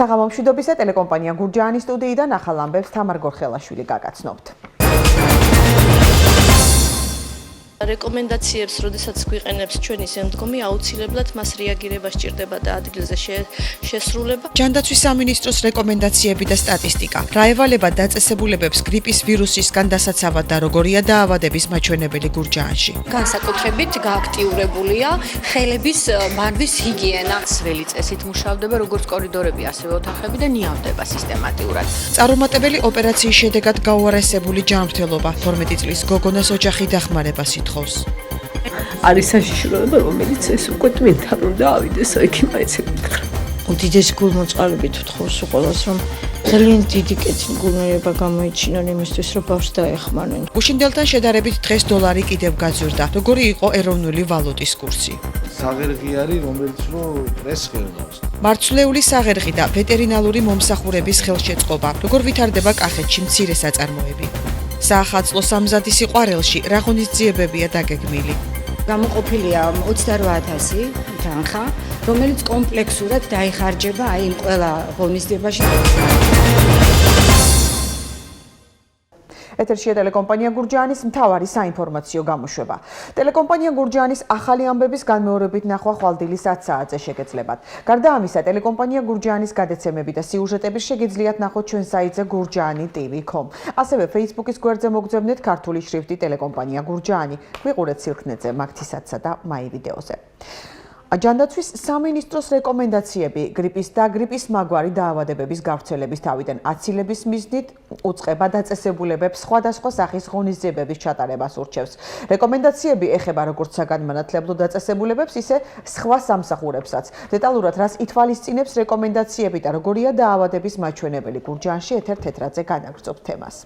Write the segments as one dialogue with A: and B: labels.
A: საღამო მშვიდობისა, ტელეკომპანია გურჯაანის სტუდიიდან ახალ ამბებს თამარ გორხელაშვილი გაგაცნობთ.
B: რეკომენდაციებს, როდესაც გვიყენებს ჩვენი ზემდგომი, აუცილებლად მას რეაგირება სჭირდება და ადგილზე შესრულება.
C: ჯანდაცვის სამინისტროს რეკომენდაციები და სტატისტიკა. რა ევალება დაწესებულებებს გრიპის ვირუსისგან დასაცავად და როგორია დაავადების მაჩვენებელი გურჯაანში.
D: განსაკუთრებით გააქტიურებულია ხელების მართვის ჰიგიენა. ძველი წესით მუშავდება როგორც კორიდორები, ასევე ოთახები და ნიავდება სისტემატურად.
C: წარუმატებელი ოპერაციის შედეგად გაუარესებული ჯანმრთელობა 12 წლის გოგონას ოჯახი დახმარებას ითხოვს.
E: არის საშიშროება, რომელიც ეს უკვე ტვინთან უნდა ავიდეს, იქ მაინც ეკითხა.
F: უდიდესი გულმოწყალებით ვთხოვს ყველას, რომ ძალიან დიდი კეთილგუნელობა გამოიჩინონ იმისთვის, რომ ბავშვს დაეხმარნენ.
C: გუშინდელთან შედარებით დღეს დოლარი კიდევ გაძვირდა. როგორი იყო ეროვნული ვალუტის კურსი?
G: საღერღი არის, რომელიც პრესს ხელმავს.
C: მარცვლეული საღერღი და ვეტერინალური მომსახურების ხელშეწყობა. როგორ ვითარდება კახეთში მცირე საწარმოები? საახალწლო სამზადი სიყვარელში რა ღონისძიებებია დაგეგმილი?
H: გამოყოფილია 28,000 თანხა, რომელიც კომპლექსურად დაიხარჯება აი იმ ყველა ღონისძიებაში.
A: ეთერშია ტელეკომპანია გურჯაანის მთავარი საინფორმაციო გამოშვება. ტელეკომპანია გურჯაანის ახალი ამბების განმეორებით ნახვა ხვალდილის 10 საათზე შეგეძლებათ. გარდა ამისა, ტელეკომპანია გურჯაანის გადაცემები და სიუჟეტები შეგიძლიათ ნახოთ ჩვენ საიტზე gurjani.tv.com. ასევე Facebook-ის გვერდზე მოგძებნეთ ქართული შრიფტი ტელეკომპანია გურჯაანი. ვიყურეთ სილქნეზე, მაგთისაცსა და მაი ვიდეოზე. ჯანდაცვის სამინისტროს რეკომენდაციები გრიპის და გრიპის მაგვარი დაავადებების გავრცელების თავიდან აცილების მიზნით უწყება დაწესებულებებს სხვადასხვა სახის ღონისძიებების ჩატარებას ურჩევს. რეკომენდაციები ეხება როგორც საგანმანათლებლო დაწესებულებებს, ისე სხვა სამსახურებსაც. დეტალურად რას ითვალისწინებს რეკომენდაციები და როგორია დაავადების მაჩვენებელი გურჯაანში, ეთერ თეტრაძე განაგრძობს თემას.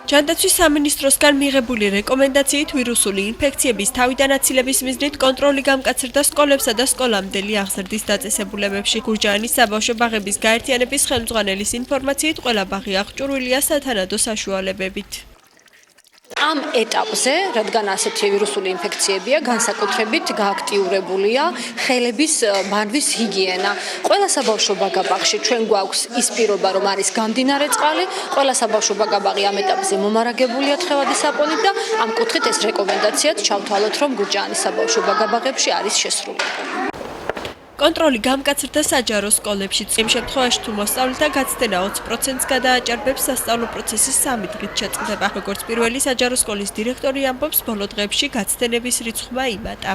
I: ჯანდაცვის სამინისტროსგან მიღებული რეკომენდაციით ვირუსული ინფექციების თავიდან აცილების მიზნით კონტროლი გამკაცრდა სკოლებსა და სკოლამდელი აღზრდის დაწესებულებებში. გურჯაანის საბავშვო ბაღების გაერთიანების ხელმძღვანელის ინფორმაციით ყველა ბაღი აღჭურვილია სათანადო საშუალებებით.
D: ამ ეტაპზე, რადგან ასეთი ვირუსული ინფექციებია, განსაკუთრებით გააქტიურებულია ხელების მართვის ჰიგიენა. ყველა საბავშვო ბაღში ჩვენ გვაქვს ის პირობა, რომ არის გამდინარე წყალი, ყველა საბავშვო ბაღი ამ ეტაპზე მომარაგებულია თხევადი საპონით და ამ კუთხით ეს რეკომენდაციაც ჩავთვალოთ, რომ გურჯაანის საბავშვო ბაღებში არის შესრულებული.
I: კონტროლი გამკაცრდა საჯარო სკოლებშიც. იმ შემთხვევაში, თუ მოსწავლეთა გაცდენა 20%-ს გადააჭარბებს, სასწავლო პროცესი 3 დღით შეწყდება. როგორც პირველი საჯარო სკოლის დირექტორი ამბობს, ბოლო დღეებში გაცდენების რიცხვმა იმატა.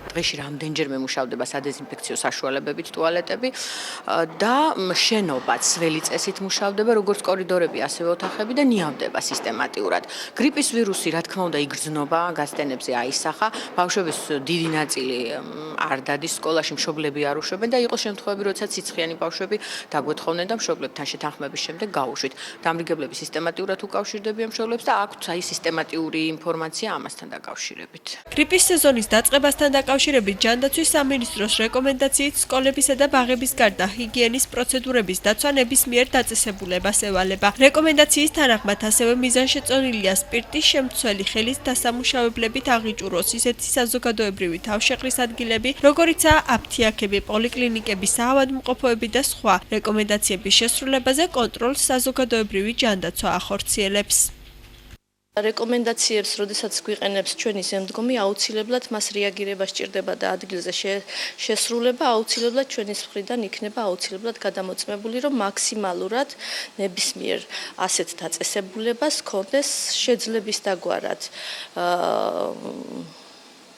D: დღეში რამდენჯერმე მუშავდება სადეზინფექციო საშუალებებით ტუალეტები და შენობაც ძველი წესით მუშავდება როგორც კორიდორები, ასევე ოთახები და ნიავდება სისტემატურად. გრიპის ვირუსი, რა თქმა უნდა, იგრძნობა, გაცდენებზე აისახა. ბავშვების დიდი ნაწილი არ დადის სკოლაში, მშობლები არ უშვებენ და იყო შემთხვევები, როდესაც სიცხიანი ბავშვები დაგვეთხოვნენ და მშობლებთან შეთანხმების შემდეგ გაუშვით. დამრიგებლები სისტემატურად უკავშირდებიან მშობლებს და აქვთ აი სისტემატიური ინფორმაცია ამასთან დაკავშირებით.
I: გრიპის სეზონის დაწყებასთან დაკავშირებით ჯანდაცვის სამინისტროს რეკომენდაციით სკოლებისა და ბაღების გარდა ჰიგიენის პროცედურების დაცვა ნებისმიერ დაწესებულებას ევალება. რეკომენდაციის თანახმად ასევე მიზანშეწონილია სპირტის შემცველი ხელის დასამუშავებლებით აღიჭუროს ისეთი საზოგადოებრივი თავშეყრის ადგილები, როგორიცაა აფთიაქები, პოლიკლინიკები, საავადმყოფოები და სხვა. რეკომენდაციების შესრულებაზე კონტროლს საზოგადოებრივი ჯანდაცვა ახორციელებს.
B: რეკომენდაციებს, როდესაც გვიყენებს ჩვენი ზემდგომი, აუცილებლად მას რეაგირება სჭირდება და ადგილზე შესრულება აუცილებლად ჩვენის მხრიდან იქნება აუცილებლად გადამოწმებული, რომ მაქსიმალურად ნებისმიერ ასეთ დაწესებულებას ჰქონდეს შეძლების დაგვარად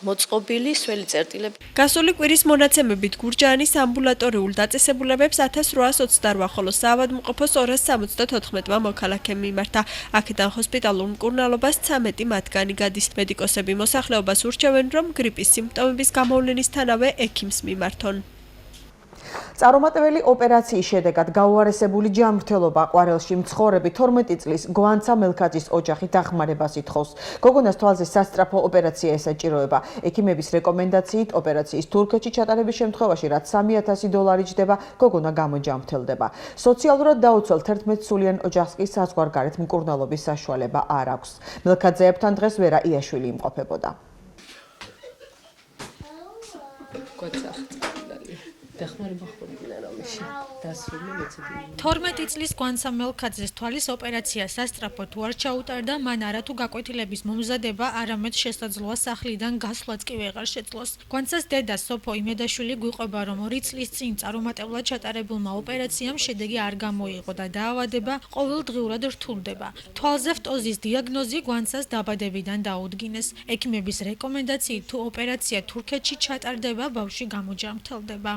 B: მოწყობილი სველი წერტილები.
I: გასული კვირის მონაცემებით გურჯაანის ამბულატორიულ დაწესებულებებს 1828, ხოლო საავადმყოფოს 274-მა მოქალაქემ მიმართა. აქედან ჰოსპიტალურ მკურნალობას 13 მათგანი გადის. მედიკოსები მოსახლეობას ურჩევენ, რომ გრიპის სიმპტომების გამოვლენისთანავე ექიმს მიმართონ.
A: წარუმატებელი ოპერაციის შედეგად გაუარესებული ჯანმრთელობა ყვარელში მცხოვრები 12 წლის გვანცა მელქაძის ოჯახი დახმარებას ითხოვს. გოგონას თვალზე სასწრაფო ოპერაცია ესაჭიროება. ექიმების რეკომენდაციით ოპერაციის თურქეთში ჩატარების შემთხვევაში, რაც $3,000 ჯდება, გოგონა გამოჯანმრთელდება. სოციალურად დაუცველ 11 სულიან ოჯახს კი საზღვარგარეთ მკურნალობის საშუალება არ აქვს. მელქაძეებთან დღეს ვერა იაშვილი იმყოფებოდა.
E: დახმარება ხდება რამეში დასრულდა მეცადი
J: 12 წლის გვანცა მელქაძეს თვალის ოპერაცია სასწრაფოდ უარ ჩაუტარდა, მან არათუ გაკვეთილების მომზადება, არამედ შესაძლოა სახლიდან გასვლაც კი ვეღარ შეძლოს. გვანცას დედა სოფო იმედაშვილი გვიყვება, რომ 2 წლის წინ წარუმატებლად ჩატარებულმა ოპერაციამ შედეგი არ გამოიღო და დაავადება ყოველდღიურად რთულდება. თვალზე ფტოზის დიაგნოზი გვანცას დაბადებიდან დაუდგინეს. ექიმების რეკომენდაციით თუ ოპერაცია თურქეთში ჩატარდება, ბავშვი გამოჯამრთელდება.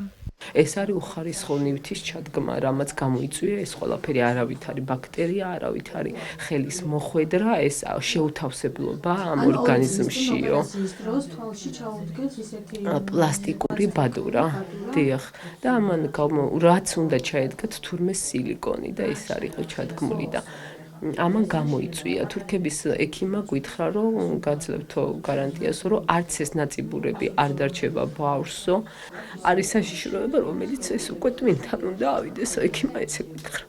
E: ეს არის უხარისხო ნივთის ჩადგმა, რამაც გამოიწვია ეს ყველაფერი არავით არის ბაქტერია, არავით არის ხელის მოხვედრა, ეს შეუთავსებლობა ამ ორგანიზმშიო. პლასტიკური ბადურა, დიახ, და ამან რაც უნდა ჩაედგათ თურმე სილიკონი და ეს არის ხო ჩადგმული და ამან გამოიწვია. თურქების ექიმა გითხრა, რომ გაძლევთო გარანტიას, რომ არც ეს ნაწიბურები არ დარჩება ბავშვსო. არის საშიშროება, რომელიც ეს უკვე ტვინთან უნდა ავიდეს, ექიმა ესე გითხრა.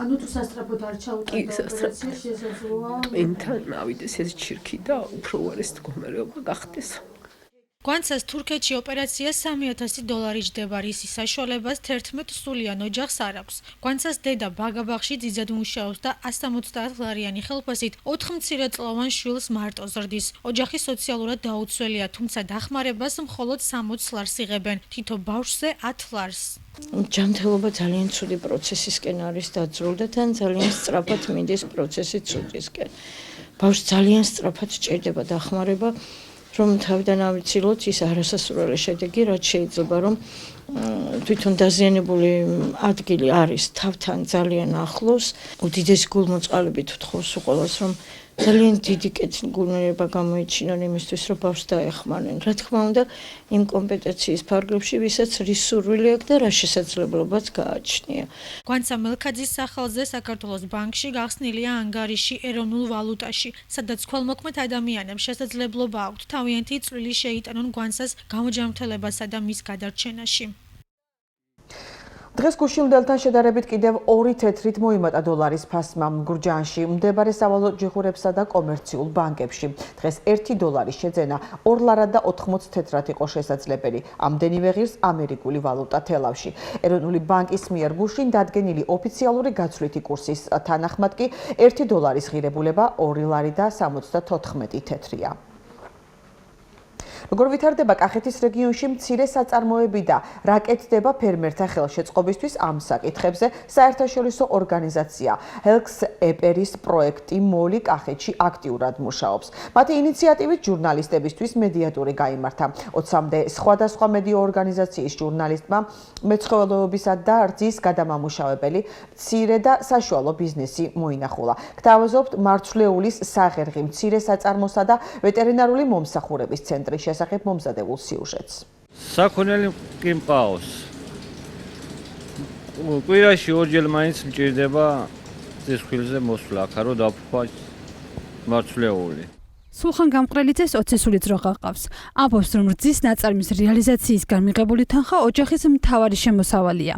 J: ანუ თუ სასწრაფოდ არ ჩაუტარდა ოპერაცია შესაძლოა
E: ტვინთან ავიდეს ეს ჩირქი და უფრო უარეს მდგომარეობა გახდეს.
J: გვანცას თურქეთში ოპერაცია $3,000 ჯდება, რის საშუალებას 11 სულიან ოჯახს არ აქვს. გვანცას დედა ბაგაბაღში ძიძად მუშაობს და 170 ლარიანი ხელფასით 4 მცირეწლოვან შვილს მარტო ზრდის. ოჯახი სოციალურად დაუცველია, თუმცა დახმარებას მხოლოდ 60 ლარს იღებენ, თითო ბავშვზე 10 ლარს.
F: ჯანმრთელობა ძალიან ცუდი პროცესისკენ არის დაძრული და თან ძალიან სწრაფად მიდის პროცესი ცუდისკენ. ბავშვს ძალიან სწრაფად სჭირდება დახმარება, რომ თავიდან ავიცილოთ ის არასასურველი შედეგი, რაც შეიძლება რომ თვითონ დაზიანებული ადგილი არის თავთან ძალიან ახლოს. უდიდესი გულმოწყალებით ვთხოვს ყველას, რომ ძალიან დიდი კეთილგუნელობა გამოიჩინონ იმისთვის, რომ ბავშვს დაეხმარნენ. რა თქმა უნდა, იმ კომპეტენციის ფარგლებში, ვისაც რის სურვილი აქვს და რა შესაძლებლობაც გააჩნია.
J: გვანცა მელქაძის სახელზე საქართველოს ბანკში გახსნილია ანგარიში ეროვნულ ვალუტაში, სადაც ქველმოქმედ ადამიანებს შესაძლებლობა აქვთ თავიანთი წვლილი შეიტანონ გვანცას გამოჯამრთელებასა და მის გადარჩენაში.
A: დღეს გუშინდელთან შედარებით კიდევ 2 თეთრით მოიმატა დოლარის ფასმა გურჯაანში მდებარე სავალუტო ჯიხურებსა და კომერციულ ბანკებში. დღეს 1 დოლარის შეძენა 2 ლარად და 80 თეთრად იყო შესაძლებელი. ამდენივე ღირს ამერიკული ვალუტა თელავში. ეროვნული ბანკის მიერ გუშინ დადგენილი ოფიციალური გაცვლითი კურსის თანახმად კი 1 დოლარის ღირებულება 2 ლარი და 74 თეთრია. როგორ ვითარდება კახეთის რეგიონში მცირე საწარმოები და რა კეთდება ფერმერთა ხელშეწყობისთვის ამ საკითხებზე საერთაშორისო ორგანიზაცია Helx EPER-ის პროექტი მოლი კახეთში აქტიურად მუშაობს. მათი ინიციატივით ჟურნალისტებისთვის მედიატური გაიმართა. 20-მდე სხვადასხვა მედიო ორგანიზაციის ჟურნალისტმა მეცხოველეობისა და რძის გადამამუშავებელი მცირე და საშუალო ბიზნესი მოინახულა. გთავაზობთ მარცვლეულის საღერღი მცირე საწარმოსა და ვეტერინარული მომსახურების ცენტრის შესახებ მომზადებულ სიუჟეტს.
K: საქონელი კი მყავს. კვირაში ორჯერ მაინც მჭირდება წისქვილზე მოსვლა, აქ რო დაფუძვა მარცვლეული.
L: სულხან გამყრელიძეს 20 სული ძრო ყავს. ამბობს, რომ რძის ნაწარმის რეალიზაციისგან მიღებული თანხა ოჯახის მთავარი შემოსავალია.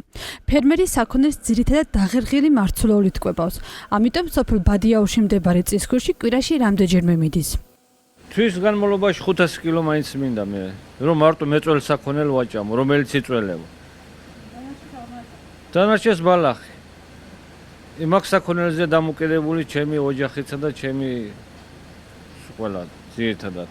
L: ფერმერი საქონელს ძირითადად დაღერღილი მარცვლეულით კვებავს. ამიტომ სოფელ ბადიაურში მდებარე წისქვილში კვირაში რამდენჯერმე მიდის.
K: თვის განმავლობაში 500 კილო მაინც მინდა მე, რომ მარტო მეწველ საქონელ ვაჭამო, რომელიც იწველება. დანარჩენს ბალახი. იმაქ საქონელზე დამოკიდებული ჩემი ოჯახიცა და ჩემი ყველა ძირითადად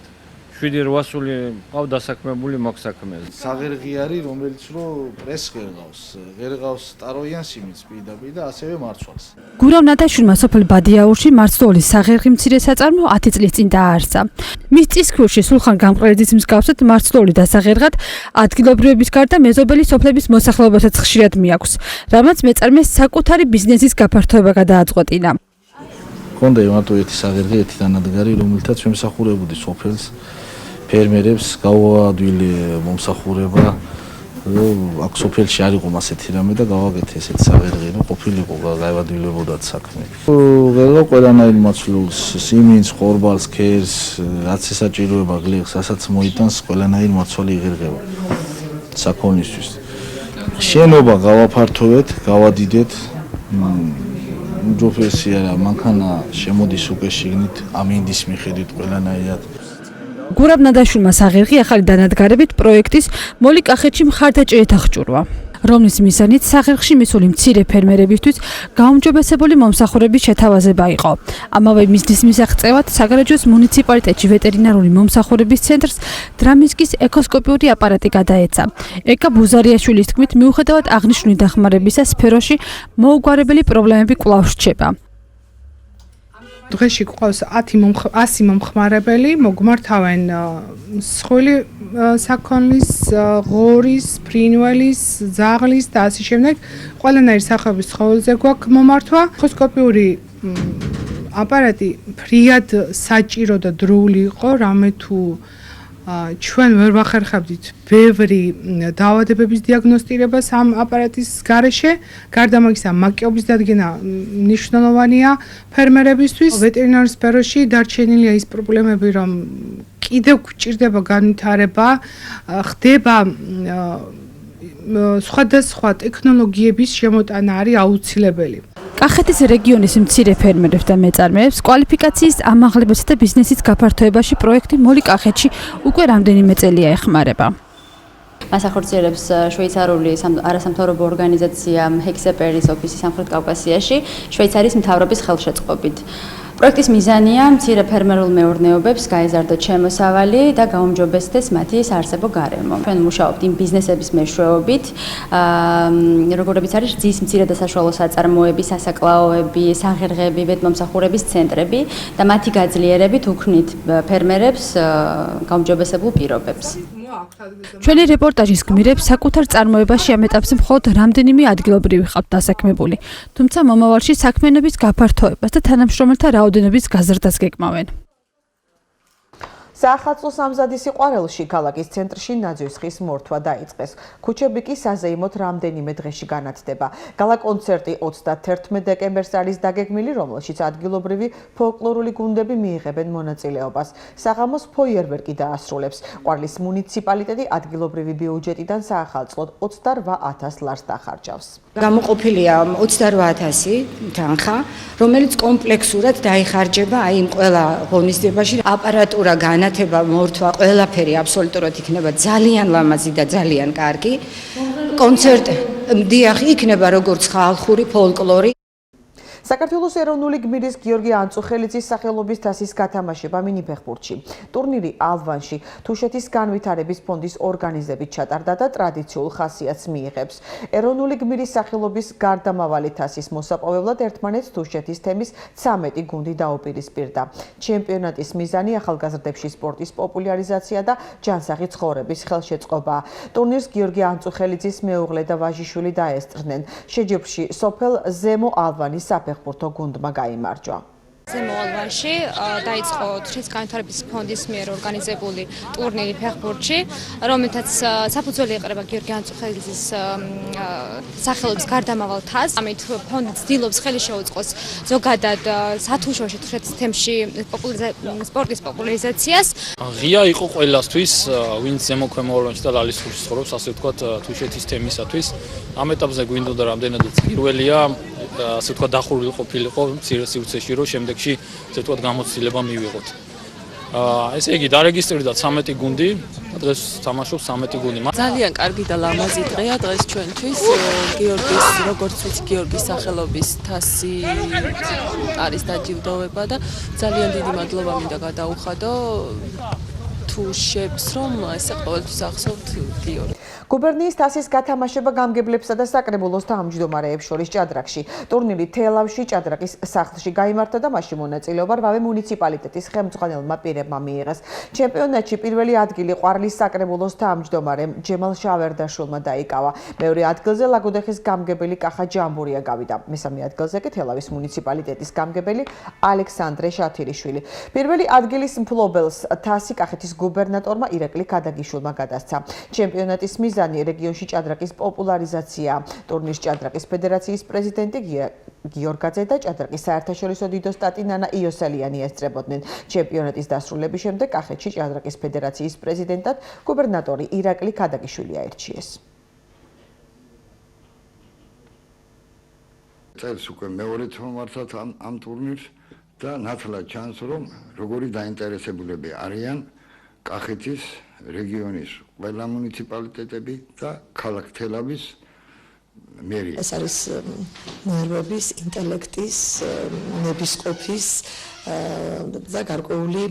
K: 7-8 სული მყავ დასაქმებული მაგ საქმეზე.
G: საღერღი არის, რომელიც რო პრეს ღერღავს ტაროიან სიმინს პირდაპირ და ასევე მარცვალს.
L: გურამ ნათაშვილმა სოფელ ბადიაურში მარცვლეულის საღერღი მცირე საწარმო 10 წლის წინ დააარსა. მის წისქვილში სულხან გამყრელიძის მსგავსად მარცვლეული დასაღერღად ადგილობრივების გარდა მეზობელი სოფლების მოსახლეობასაც ხშირად მიაქვს, რამაც მეწარმეს საკუთარი ბიზნესის გაფართოება გადააწყვეტინა.
G: კონდა მარტო ერთი საღერღი, ერთი თანადგარი, რომელთაც შემსახურებოდი სოფელს ფერმერებს გავადვილი მომსახურება, რომ აქ სოფელში არ იყო ასეთი რამე და გავაკეთე ესეთი საღერღი, რომ ყოფილიყო გავადვილებოდათ საქმე. ღელო ყველანაირ მაცვლულს, სიმინს, ხორბალს, ქერს, რაც ესაჭიროება გლეხს, რასაც მოიტანს, ყველანაირ მაცვალი იღერღება საქონლისთვის. შენობა გავაფართოვეთ, გავადიდეთ. ჯოფესი არა, მანქანა შემოდის უკვე შიგნით ამინდის მიხედვით ყველანაირად.
L: გურაბ ნადაშვილმა საღერღი ახალი დანადგარებით პროექტის მოლი კახეთში მხარდაჭერით აღჭურვა, რომლის მიზანით საღერღში მისული მცირე ფერმერებისთვის გაუმჯობესებული მომსახურების შეთავაზება იყო. ამავე მიზნის მისაღწევად საგარეჯოს მუნიციპალიტეტში ვეტერინარული მომსახურების ცენტრს დრამისკის ეკოსკოპიური აპარატი გადაეცა. ეკა ბუზარიაშვილის თქმით, მიუხედავად აღნიშნული დახმარებისა, სფეროში მოუგვარებელი პრობლემები კვლავ რჩება.
M: დღეში გვყავს 100 მომხმარებელი, მოგმართავენ მსხვილი საქონლის, ღორის, ფრინველის, ძაღლის და ასე შემდეგ. ყველანაირი სახეობის ცხოველზე გვაქვს მომართვა. ეკოსკოპიური აპარატი ფრიად საჭირო და დროული იყო, რამე თუ ჩვენ ვერ ვახერხებდით ბევრი დაავადებების დიაგნოსტირებას ამ აპარატის გარეშე, გარდა მაგისა მაკეობის დადგენა მნიშვნელოვანია ფერმერებისთვის. ვეტერინარის სფეროში დარჩენილია ის პრობლემები, რომ კიდევ გვჭირდება განვითარება, ხდება სხვადასხვა ტექნოლოგიების შემოტანა არის აუცილებელი.
L: კახეთის რეგიონის მცირე ფერმერებს და მეწარმეებს კვალიფიკაციის ამაღლებასა და ბიზნესის გაფართოებაში პროექტი მოლი კახეთში უკვე რამდენიმე წელია ეხმარება.
N: მას ახორციელებს შვეიცარიული არასამთავრობო ორგანიზაცია ჰექსეპერის ოფისი სამხრეთ კავკასიაში შვეიცარიის მთავრობის ხელშეწყობით. პროექტის მიზანია მცირე ფერმერულ მეურნეობებს გაეზარდოთ შემოსავალი და გაუმჯობესდეს მათი საარსებო გარემო. ჩვენ მუშაობთ იმ ბიზნესების მეშვეობით, როგორებიც არის რძის მცირე და საშუალო საწარმოები, სასაკლაოები, საღერღები, ვეტმომსახურების ცენტრები და მათი გაძლიერებით უქმნით ფერმერებს გაუმჯობესებულ პირობებს.
L: ჩვენი რეპორტაჟის გმირებს საკუთარ წარმოებაში ამ ეტაპზე მხოლოდ რამდენიმე ადგილობრივი ყავთ დასაქმებული, თუმცა მომავალში საქმიანობის გაფართოებას და თანამშრომელთა რაოდენობის გაზრდას გეკმავენ.
A: საახალწლო სამზადის სიყვარულში ქალაქის ცენტრში ნაძვის ხის მორთვა დაიწყეს. ქუჩები კი საზეიმოდ რამდენიმე დღეში განათდება. გალა-კონცერტი 31 დეკემბერს არის დაგეგმილი, რომელშიც ადგილობრივი ფოლკლორული გუნდები მიიღებენ მონაწილეობას. საღამოს ფოიერვერკი დაასრულებს. ყვარლის მუნიციპალიტეტი ადგილობრივი ბიუჯეტიდან საახალწლოდ 28,000 ლარს დახარჯავს.
H: გამოყოფილია 28,000 თანხა, რომელიც კომპლექსურად დაიხარჯება აი იმ ყველა ღონისძიებაში. აპარატურა განათება, მორთვა, ყველაფერი აბსოლუტურად იქნება ძალიან ლამაზი და ძალიან კარგი. კონცერტი დიახ, იქნება როგორც ხალხური ფოლკლორი.
A: საქართველოს ეროვნული გმირის გიორგი ანწუხელიძის სახელობის თასის გათამაშება მინიფეხბურთში. ტურნირი ალვანში თუშეთის განვითარების ფონდის ორგანიზებით ჩატარდა და ტრადიციულ ხასიათს მიიღებს. ეროვნული გმირის სახელობის გარდამავალი თასის მოსაპოვებლად ერთმანეთს თუშეთის თემის 13 გუნდი დაუპირისპირდა. ჩემპიონატის მიზანი ახალგაზრდებში სპორტის პოპულარიზაცია და ჯანსაღი ცხოვრების ხელშეწყობაა. ტურნირს გიორგი ანწუხელიძის მეუღლე და ვაჟიშვილი დაესწრნენ. შეჯიბრში სოფელ ზემო ალვანის საფეხბურთო გუნდმა გაიმარჯვა.
O: ზემო ალვანში დაიწყო თუშეთის განვითარების ფონდის მიერ ორგანიზებული ტურნირი ფეხბურთში, რომელთაც საფუძველი ეყრება გიორგი ანწუხელიძის სახელობის გარდამავალ თასს. ამით ფონდი ცდილობს ხელი შეუწყოს ზოგადად სათუშოში თუშეთის თემში სპორტის პოპულარიზაციას.
P: ღია იყო ყველასთვის, ვინც ზემო ქვემო ალვანში და ლალისხულში ცხოვრობს, ასე ვთქვათ, თუშეთის თემისათვის. ამ ეტაპზე გვინდოდა რამდენადაც პირველია ასე ვთქვათ დახურული ყოფილიყო მცირე სივრცეში, რომ შემდეგში ასე ვთქვათ გამოცდილება მივიღოთ. ესე იგი დარეგისტრირდა 13 გუნდი და დღეს თამაშობს 13 გუნდი.
Q: ძალიან კარგი და ლამაზი დღეა დღეს ჩვენთვის. გიორგის, როგორც ვიცი, გიორგის სახელობის თასი არის დაჯილდოვება და ძალიან დიდი მადლობა მინდა გადაუხადო თუშებს, რომ ესე ყოველთვის ახსოვთ გიორგი.
A: გუბერნიის თასის გათამაშება გამგებლებსა და საკრებულოს თავმჯდომარეებს შორის ჭადრაკში. ტურნირი თელავში ჭადრაკის სახლში გაიმართა და მასში მონაწილეობა რავე მუნიციპალიტეტის ხელმძღვანელმა პირებმა მიიღეს. ჩემპიონატში პირველი ადგილი ყვარლის საკრებულოს თავმჯდომარემ ჯემალ შავერდაშვილმა დაიკავა. მეორე ადგილზე ლაგოდეხის გამგებელი კახა ჯამბურია გავიდა. მესამე ადგილზე კი თელავის მუნიციპალიტეტის გამგებელი ალექსანდრე შათირიშვილი. პირველი ადგილის მფლობელს თასი კახეთის გუბერნატორმა ირაკლი ქადაგიშვილმა გადასცა. ჩემპიონატის მიზანი რეგიონში ჭადრაკის პოპულარიზაცია. ტურნირს ჭადრაკის ფედერაციის პრეზიდენტი გიორგაძე და ჭადრაკის საერთაშორისო დიდოსტატი ნანა იოსელიანი ესწრებოდნენ. ჩემპიონატის დასრულების შემდეგ კახეთში ჭადრაკის ფედერაციის პრეზიდენტად გუბერნატორი ირაკლი ქადაგიშვილი აირჩიეს.
R: წელს უკვე მეორედ მომართათ ამ ტურნირს და ნათლად ჩანს, რომ როგორი დაინტერესებულები არიან კახეთის რეგიონის ყველა მუნიციპალიტეტები და ქალაქ თელავის მერია.
S: ეს არის ნერვების, ინტელექტის, ნებისყოფის და გარკვეული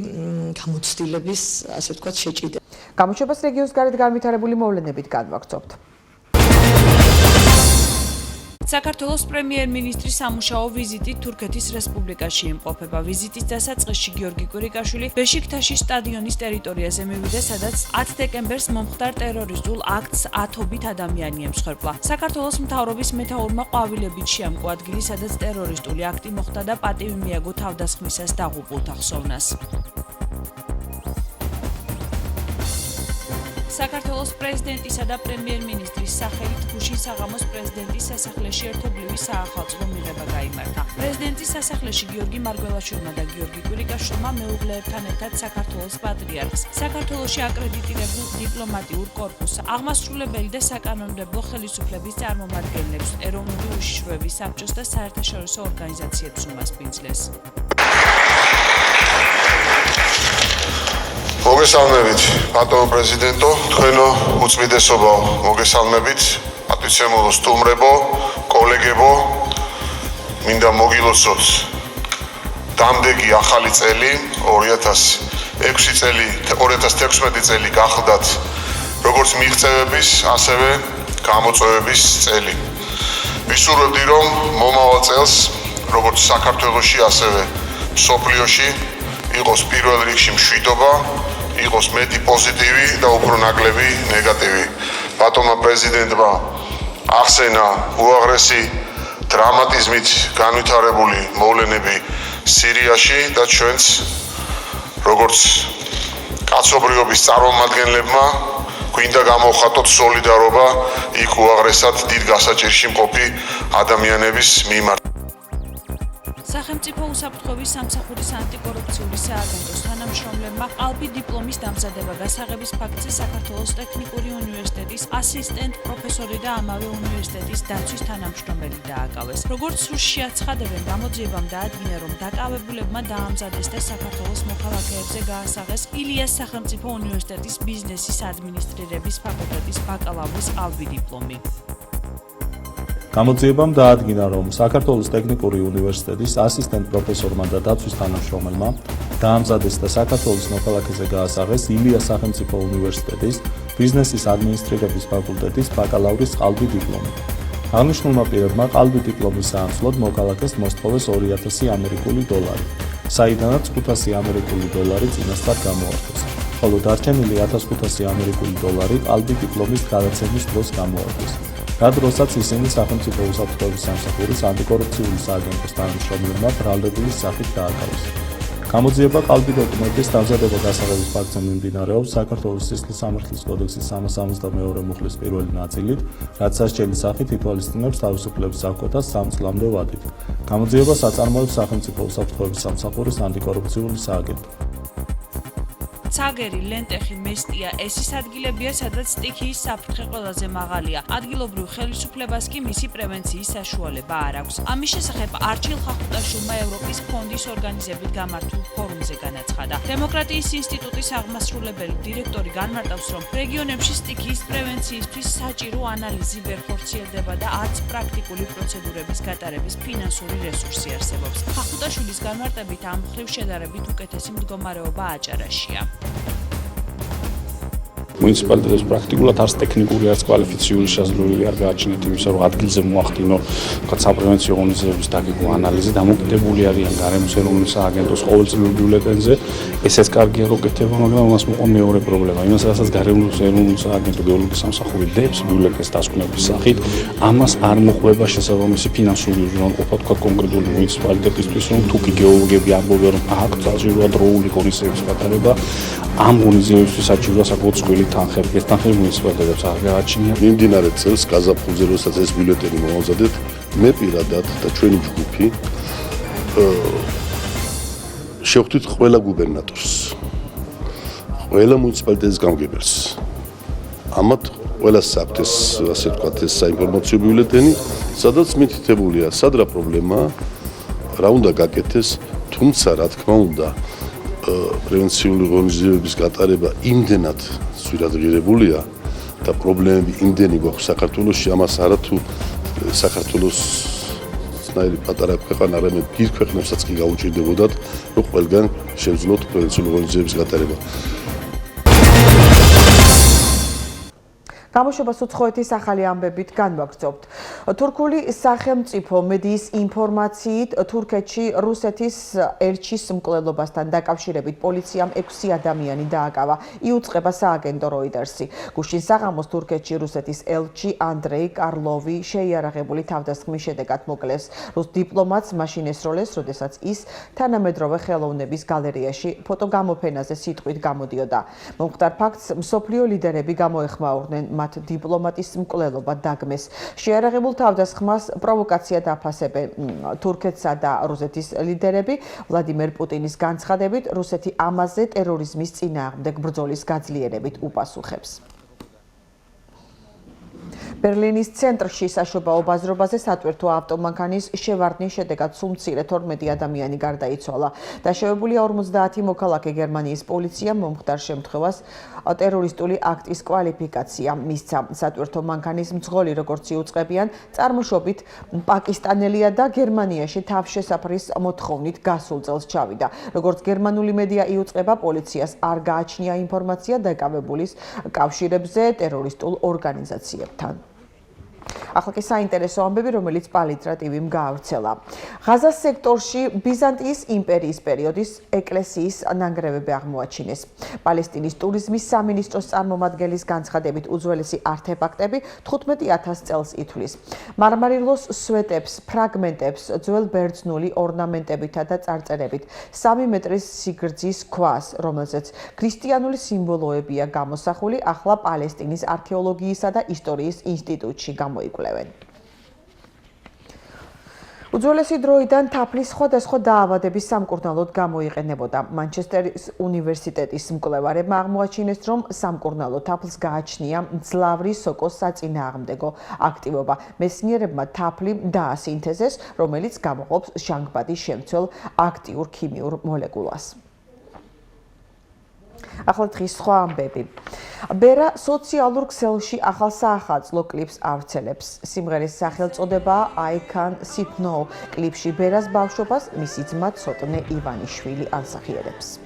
S: გამოცდილების, ასე ვთქვათ, შეჭიდება.
A: გამოშვებას რეგიონის გარეთ განვითარებული მოვლენებით განვაგრძობთ.
T: საქართველოს პრემიერ-მინისტრის სამუშაო ვიზიტი თურქეთის რესპუბლიკაში იმყოფება. ვიზიტის დასაწყისში გიორგი კვირიკაშვილი ბეშიქტაშის სტადიონის ტერიტორიაზე მივიდა, სადაც 10 დეკემბერს მომხდარ ტერორისტულ აქტს 10-ობით ადამიანი ემსხვერპლა. საქართველოს მთავრობის მეთაურმა ყვავილებით შეამკო ადგილი, სადაც ტერორისტული აქტი მოხდა და პატივი მიაგო თავდასხმისას დაღუპულთა ხსოვნას. საქართველოს პრეზიდენტისა და პრემიერ-მინისტრის სახელით გუშინ საღამოს პრეზიდენტის სასახლეში ერთობლივი საახალწლო მიღება გაიმართა. პრეზიდენტის სასახლეში გიორგი მარგველაშვილმა და გიორგი კვირიკაშვილმა მეუღლეებთან ერთად საქართველოს პატრიარქს, საქართველოში აკრედიტირებულ დიპლომატიურ კორპუსს, აღმასრულებელი და საკანონმდებლო ხელისუფლების წარმომადგენლებს, ეროვნული უშიშროების საბჭოს და საერთაშორისო ორგანიზაციებს უმასპინძლეს.
U: მოგესალმებით, ბატონო პრეზიდენტო, თქვენო უწმიდესობაო, მოგესალმებით, პატივცემულო სტუმრებო, კოლეგებო, მინდა მოგილოცოთ დამდეგი ახალი წელი 2016 წელი გახლდათ როგორც მიღწევების, ასევე გამოწვევების წელი. ვისურვებდი, რომ მომავალ წელს, როგორც საქართველოში, ასევე მსოფლიოში იყოს პირველ რიგში მშვიდობა, იყოს მეტი პოზიტივი და უფრო ნაკლები ნეგატივი. ბატონმა პრეზიდენტმა ახსენა უაღრესი დრამატიზმით განვითარებული მოვლენები სირიაში და ჩვენც როგორც კაცობრიობის წარმომადგენლებმა გვინდა გამოვხატოთ სოლიდარობა იქ უაღრესად დიდ გასაჭირში მყოფი ადამიანების მიმართ.
T: სახელმწიფო უსაფრთხოების სამსახურის ანტიკორუფციული სააგენტოს თანამშრომლებმა ყალბი დიპლომის დამზადება გასაღების ფაქტზე საქართველოს ტექნიკური უნივერსიტეტის ასისტენტ პროფესორი და ამავე უნივერსიტეტის დაცვის თანამშრომელი დააკავეს. როგორც სურში აცხადებენ, გამოძიებამ დაადგინა, რომ დაკავებულებმა დაამზადეს და საქართველოს მოქალაქეებზე გაასაღეს ილიას სახელმწიფო უნივერსიტეტის ბიზნესის ადმინისტრირების ფაკულტეტის ბაკალავრის ყალბი დიპლომი.
V: გამოძიებამ დაადგინა, რომ საქართველოს ტექნიკური უნივერსიტეტის ასისტენტ პროფესორმა და დაცვის თანამშრომელმა დაამზადეს და საქართველოს მოქალაქეზე გაასაღეს ილიას სახელმწიფო უნივერსიტეტის ბიზნესის ადმინისტრირების ფაკულტეტის ბაკალავრის ყალბი დიპლომი. აღნიშნულმა პირებმა ყალბი დიპლომის საანცვლოდ მოქალაქეს მოსთხოვეს 2000 ამერიკული დოლარი, საიდანაც 500 ამერიკული დოლარი წინასწარ გამოართეს, ხოლო დარჩენილი 1500 ამერიკული დოლარი ყალბი დიპლომის გადაცემის დროს გამოართეს. რა დროსაც ისინი სახელმწიფო უსაფრთხოების სამსახურის ანტიკორუფციული სააგენტოს თანამშრომლებმა ბრალდების სახით დააკავეს. გამოძიება ყალბი დოკუმენტის დამზადება გასაღების ფაქტზე მიმდინარეობს საქართველოს სისხლის სამართლის კოდექსის 362 მუხლის პირველი ნაწილით, რაც სასჯელის სახით ითვალისწინებს თავისუფლების აღკვეთას 3 წლამდე ვადით. გამოძიებას აწარმოებს სახელმწიფო უსაფრთხოების სამსახურის ანტიკორუფციული სააგენტო. ცაგერი, ლენტეხი, მესტია ეს ის ადგილებია, სადაც სტიქიის საფრთხე ყველაზე მაღალია. ადგილობრივ ხელისუფლებას კი მისი პრევენციის საშუალება არ აქვს. ამის შესახებ არჩილ ხახუტაშვილმა ევროპის ფონდის ორგანიზებით გამართულ ფორუმზე განაცხადა. დემოკრატიის ინსტიტუტის აღმასრულებელი დირექტორი განმარტავს, რომ რეგიონებში სტიქიის პრევენციისთვის საჭირო ანალიზი ვერ ხორციელდება და არც პრაქტიკული პროცედურების გატარების ფინანსური რესურსი არსებობს. ხახუტაშვილის განმარტებით ამ მხრივ შედარებით უკეთესი მდგომარეობა აჭარაშია.
W: მუნიციპალიტეტებს პრაქტიკულად არც ტექნიკური, არც კვალიფიციური შესაძლებლობები არ გააჩნიათ იმისა, რომ ადგილზე მოახდინო საპრევენციო ღონისძიებების დაგეგმვა ანალიზი, დამოკიდებული არიან გარემოს ეროვნული სააგენტოს ყოველწლიურ ბიულეტენზე. ესეც კარგია, რომ კეთება, მაგრამ მას მოყვა მეორე პრობლემა. იმას, რასაც გარემოს ეროვნული სააგენტო გეოლოგიის სამსახური დებს ბიულეტენს დასკვნების სახით, ამას არ მოყვება შესაბამისი ფინანსური უზრუნველყოფა, თქვა კონკრეტული მუნიციპალიტეტისთვის, რომ თუკი გეოლოგები ამბობენ, რომ აქ საჭიროა დროული ღონისძიების გატარება, ამ ღონისძიებისთვის საჭიროა საკუთარ წვრილი თანხები. ეს თანხები მუნიციპალიტეტებს არ გააჩნია.
X: მიმდინარე წელს გაზაფხულზე, როდესაც ეს ბიულეტენი მომავზადეთ, მე პირადად და ჩვენი ჯგუფი შევხვდით ყველა გუბერნატორს, ყველა მუნიციპალიტეტის გამგებელს. ამათ ყველა საქვთ ეს, ასე ვთქვათ, ეს საინფორმაციო ბიულეტენი, სადაც მითითებულია, სად რა პრობლემაა, რა უნდა გაკეთდეს, თუმცა რა თქმა უნდა პრევენციული ღონისძიებების გატარება იმდენად სვირადღირებულია და პრობლემები იმდენი გვაქვს საქართველოში, ამას არა თუ საქართველოს ნაირი პატარა ქვეყანა, არამედ დიდ ქვეყნებსაც კი გაუჭირდებოდათ, რომ ყველგან შევძლოთ პრევენციული ღონისძიებების გატარება.
A: გამოშვებას უცხოეთის ახალი ამბებით განვაგრძობთ. თურქული სახელმწიფო მედიის ინფორმაციით თურქეთში რუსეთის ელჩის მკვლელობასთან დაკავშირებით პოლიციამ 6 ადამიანი დააკავა. იუწყება სააგენტო როიდერსი. გუშინ საღამოს თურქეთში რუსეთის ელჩი ანდრეი კარლოვი შეიარაღებული თავდასხმის შედეგად მოკლეს. რუს დიპლომატს მაშინ ესროლეს, როდესაც ის თანამედროვე ხელოვნების გალერეაში ფოტოგამოფენაზე სიტყვით გამოდიოდა. მომხდარ ფაქტს მსოფლიო ლიდერები გამოეხმაურნენ მათ დიპლომატის მკვლელობა დაგმეს. შეიარაღებულ თავდასხმას პროვოკაციად აფასებენ თურქეთსა და რუსეთის ლიდერები. ვლადიმერ პუტინის განცხადებით, რუსეთი ამაზე ტერორიზმის წინააღმდეგ ბრძოლის გაძლიერებით უპასუხებს. ბერლინის ცენტრში საშობაო ბაზრობაზე სატვირთო ავტომანქანის შევარდნის შედეგად სულ მცირე 12 ადამიანი გარდაიცვალა. დაშავებულია 50 მოქალაქე. გერმანიის პოლიციამ მომხდარ შემთხვევას ტერორისტული აქტის კვალიფიკაცია მისცა. სატვირთო მანქანის მძღოლი, როგორც იუწყებიან, წარმოშობით პაკისტანელია და გერმანიაში თავშესაფრის მოთხოვნით გასულ წელს ჩავიდა. როგორც გერმანული მედია იუწყება, პოლიციას არ გააჩნია ინფორმაცია დაკავებულის კავშირებზე ტერორისტულ ორგანიზაციებთან. ახლა კი საინტერესო ამბები, რომელიც პალიტრა TV-მ გაავრცელა. ღაზას სექტორში ბიზანტიის იმპერიის პერიოდის ეკლესიის ნანგრევები აღმოაჩინეს. პალესტინის ტურიზმის სამინისტროს წარმომადგენლის განცხადებით, უძველესი არტეფაქტები 15000 წელს ითვლის. მარმარილოს სვეტებს, ფრაგმენტებს, ძველ ბერძნული ორნამენტებითა და წარწერებით, 3 მეტრის სიგრძის ქვას, რომელზეც ქრისტიანული სიმბოლოებია გამოსახული, ახლა პალესტინის არქეოლოგიისა და ისტორიის ინსტიტუტში მოიკვლევენ. უძველესი დროიდან თაფლი სხვადასხვა დაავადების სამკურნალოდ გამოიყენებოდა. მანჩესტერის უნივერსიტეტის მკვლევარებმა აღმოაჩინეს, რომ სამკურნალო თაფლს გააჩნია მძლავრი სოკოს საწინააღმდეგო აქტივობა. მეცნიერებმა თაფლი დაასინთეზეს, რომელიც გამოყოფს ჟანგბადის შემცველ აქტიურ ქიმიურ მოლეკულას. ახლა დღის სხვა ამბები. ბერა სოციალურ ქსელში ახალ საახალწლო კლიპს ავრცელებს. სიმღერის სახელწოდებაა I Can Sit No. კლიპში ბერას ბავშვობას მისი ძმა ცოტნე ივანიშვილი ანსახიერებს.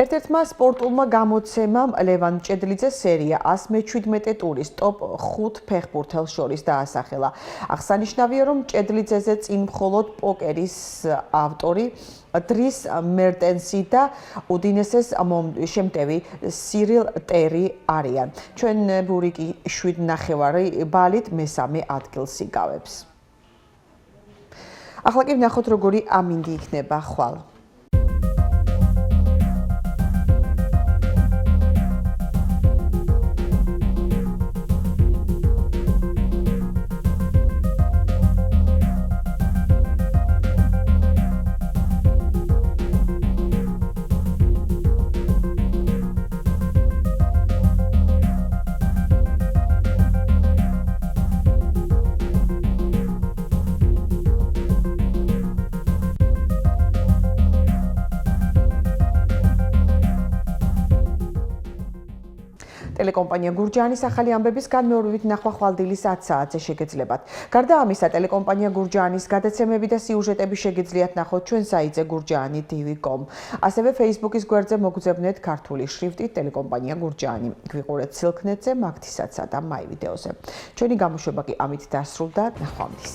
A: ერთ-ერთმა სპორტულმა გამოცემამ ლევან მჭედლიძეს სერია 117 ტურის ტოპ 5 ფეხბურთელს შორის დაასახელა. აღსანიშნავია, რომ მჭედლიძეზე წინ მხოლოდ პოკერის ავტორი დრის მერტენსი და უდინესეს შემტევი სირილ ტერი არიან. ჩვენებური კი 7.5 ბალით მესამე ადგილს იკავებს. ახლა კი ვნახოთ, როგორი ამინდი იქნება ხვალ. ტელეკომპანია გურჯაანის ახალი ამბების განმეორებით ნახვა ხვალდილის 10 საათზე შეგეძლებათ. გარდა ამისა, ტელეკომპანია გურჯაანის გადაცემები და სიუჟეტები შეგიძლიათ ნახოთ ჩვენ საიტზე gurjaani.tv.com. ასევე Facebook-ის გვერდზე მოგძებნეთ ქართული შრიფტით ტელეკომპანია გურჯაანი. გვიყურეთ სილქნეტზე, მაგთისაცსა და მაი ვიდეოზე. ჩვენი გამოშვება კი ამით დასრულდა. ნახვამდის.